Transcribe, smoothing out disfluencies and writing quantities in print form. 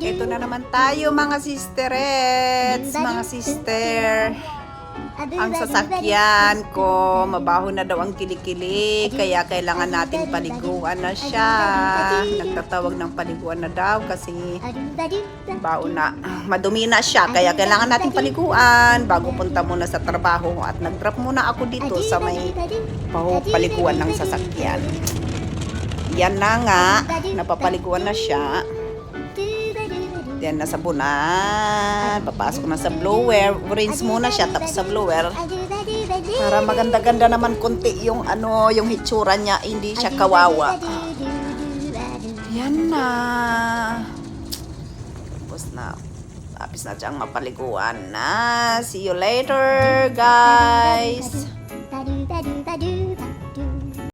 Ito na naman tayo mga sisterets, mga sister. Ang sasakyan ko, mabaho na daw ang kilikili, kaya kailangan natin paliguan na siya. Nagtatawag ng paliguan na daw kasi baho na, madumi na siya, kaya kailangan natin paliguan bago punta muna sa trabaho. At nag-drop muna ako dito sa may paliguan ng sasakyan. Yan na nga, napapaliguan na siya. Yan, nasa bunan. Papasok na sa blower. Rinse muna siya, tapos sa blower. Para maganda-ganda naman konti yung yung hitsura niya. Hindi siya kawawa. Yan na. Tapos na. Tapos na siyang mapaliguan na. See you later, guys.